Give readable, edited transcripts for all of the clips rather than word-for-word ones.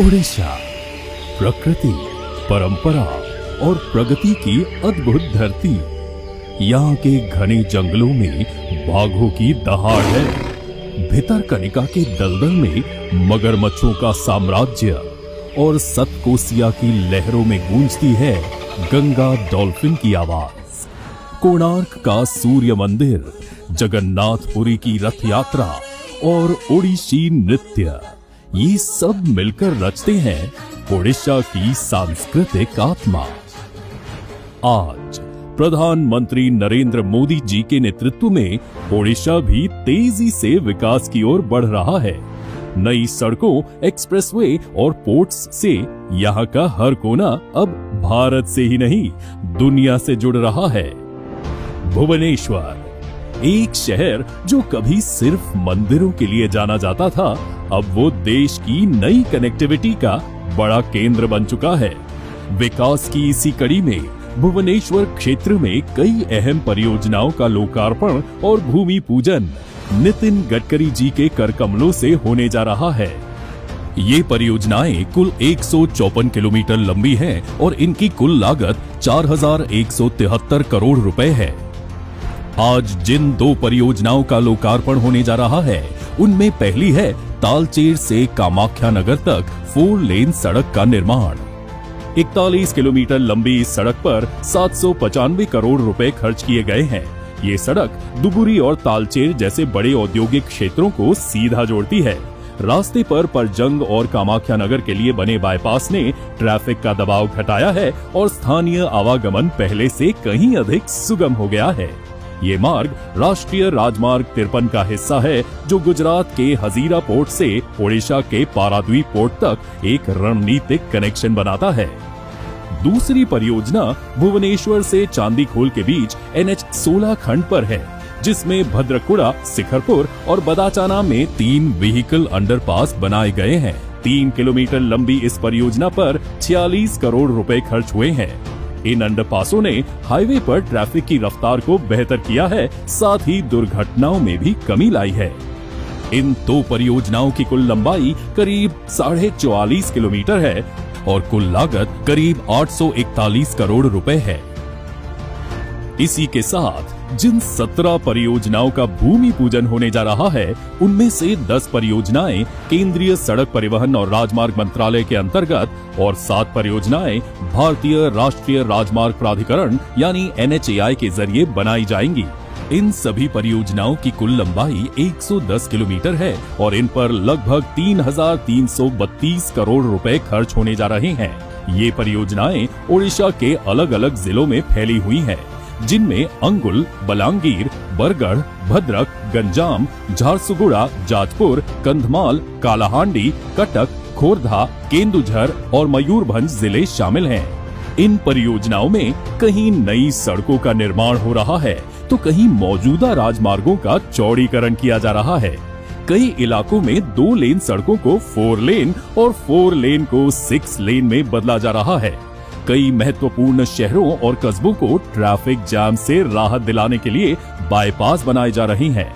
ओडिशा प्रकृति, परंपरा और प्रगति की अद्भुत धरती। यहाँ के घने जंगलों में बाघों की दहाड़ है। भितरकनिका के दलदल में मगरमच्छों का साम्राज्य और सतकोसिया की लहरों में गूंजती है गंगा डॉल्फिन की आवाज। कोणार्क का सूर्य मंदिर, जगन्नाथपुरी की रथ यात्रा और ओडिशी नृत्य, ये सब मिलकर रचते हैं ओडिशा की सांस्कृतिक आत्मा। आज प्रधानमंत्री नरेंद्र मोदी जी के नेतृत्व में ओडिशा भी तेजी से विकास की ओर बढ़ रहा है। नई सड़कों, एक्सप्रेसवे और पोर्ट्स से यहाँ का हर कोना अब भारत से ही नहीं, दुनिया से जुड़ रहा है। भुवनेश्वर, एक शहर जो कभी सिर्फ मंदिरों के लिए जाना जाता था, अब वो देश की नई कनेक्टिविटी का बड़ा केंद्र बन चुका है। विकास की इसी कड़ी में भुवनेश्वर क्षेत्र में कई अहम परियोजनाओं का लोकार्पण और भूमि पूजन नितिन गडकरी जी के कर कमलों से होने जा रहा है। ये परियोजनाएं कुल 154 किलोमीटर लंबी हैं और इनकी कुल लागत 4173 करोड़ रुपए है। आज जिन दो परियोजनाओं का लोकार्पण होने जा रहा है, उनमें पहली है तालचेर से कामाख्या नगर तक 4 लेन सड़क का निर्माण। 41 किलोमीटर लंबी इस सड़क पर 795 करोड़ रुपए खर्च किए गए हैं। ये सड़क दुबुरी और तालचेर जैसे बड़े औद्योगिक क्षेत्रों को सीधा जोड़ती है। रास्ते पर परजंग और कामाख्या नगर के लिए बने बाईपास ने ट्रैफिक का दबाव घटाया है और स्थानीय आवागमन पहले से कहीं अधिक सुगम हो गया है। ये मार्ग राष्ट्रीय राजमार्ग 53 का हिस्सा है, जो गुजरात के हजीरा पोर्ट से ओडिशा के पारादीप पोर्ट तक एक रणनीतिक कनेक्शन बनाता है। दूसरी परियोजना भुवनेश्वर से चांदीखोल के बीच NH 16 खंड पर है, जिसमें भद्रकुड़ा, शिखरपुर और बदाचाना में 3 व्हीकल अंडरपास बनाए गए हैं। 3 किलोमीटर लंबी इस परियोजना पर 46 करोड़ रुपए खर्च हुए हैं। इन अंडरपासों ने हाईवे पर ट्रैफिक की रफ्तार को बेहतर किया है, साथ ही दुर्घटनाओं में भी कमी लाई है। इन दो परियोजनाओं की कुल लंबाई करीब 44.5 किलोमीटर है और कुल लागत करीब 841 करोड़ रुपए है। इसी के साथ जिन 17 परियोजनाओं का भूमि पूजन होने जा रहा है, उनमें से 10 परियोजनाएं केंद्रीय सड़क परिवहन और राजमार्ग मंत्रालय के अंतर्गत और 7 परियोजनाएं भारतीय राष्ट्रीय राजमार्ग प्राधिकरण यानी NHAI के जरिए बनाई जाएंगी। इन सभी परियोजनाओं की कुल लंबाई 110 किलोमीटर है और इन पर लगभग 3,332 करोड़ रुपए खर्च होने जा रहे हैं। ये परियोजनाएं ओडिशा के अलग अलग जिलों में फैली हुई हैं, जिनमें अंगुल, बलांगीर, बरगढ़, भद्रक, गंजाम, झारसुगुड़ा, जाजपुर, कंधमाल, कालाहांडी, कटक, खोर्धा, केंदुझर और मयूरभंज जिले शामिल हैं। इन परियोजनाओं में कहीं नई सड़कों का निर्माण हो रहा है, तो कहीं मौजूदा राजमार्गों का चौड़ीकरण किया जा रहा है। कई इलाकों में 2 लेन सड़कों को 4 लेन और 4 लेन को 6 लेन में बदला जा रहा है। कई महत्वपूर्ण शहरों और कस्बों को ट्रैफिक जाम से राहत दिलाने के लिए बाईपास बनाए जा रहे हैं।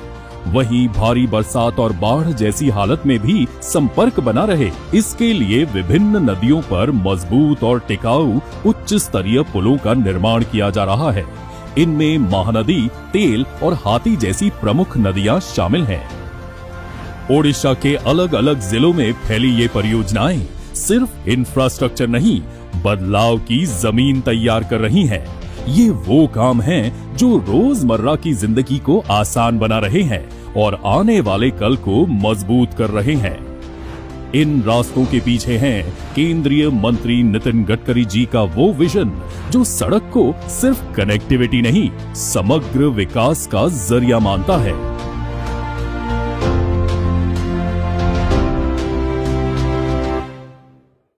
वहीं भारी बरसात और बाढ़ जैसी हालत में भी संपर्क बना रहे, इसके लिए विभिन्न नदियों पर मजबूत और टिकाऊ उच्च स्तरीय पुलों का निर्माण किया जा रहा है। इनमें महानदी, तेल और हाथी जैसी प्रमुख नदियां शामिल हैं। ओडिशा के अलग अलग जिलों में फैली ये परियोजनाएं सिर्फ इंफ्रास्ट्रक्चर नहीं, बदलाव की जमीन तैयार कर रही हैं। ये वो काम हैं जो रोजमर्रा की जिंदगी को आसान बना रहे हैं और आने वाले कल को मजबूत कर रहे हैं। इन रास्तों के पीछे हैं केंद्रीय मंत्री नितिन गडकरी जी का वो विजन, जो सड़क को सिर्फ कनेक्टिविटी नहीं, समग्र विकास का जरिया मानता है।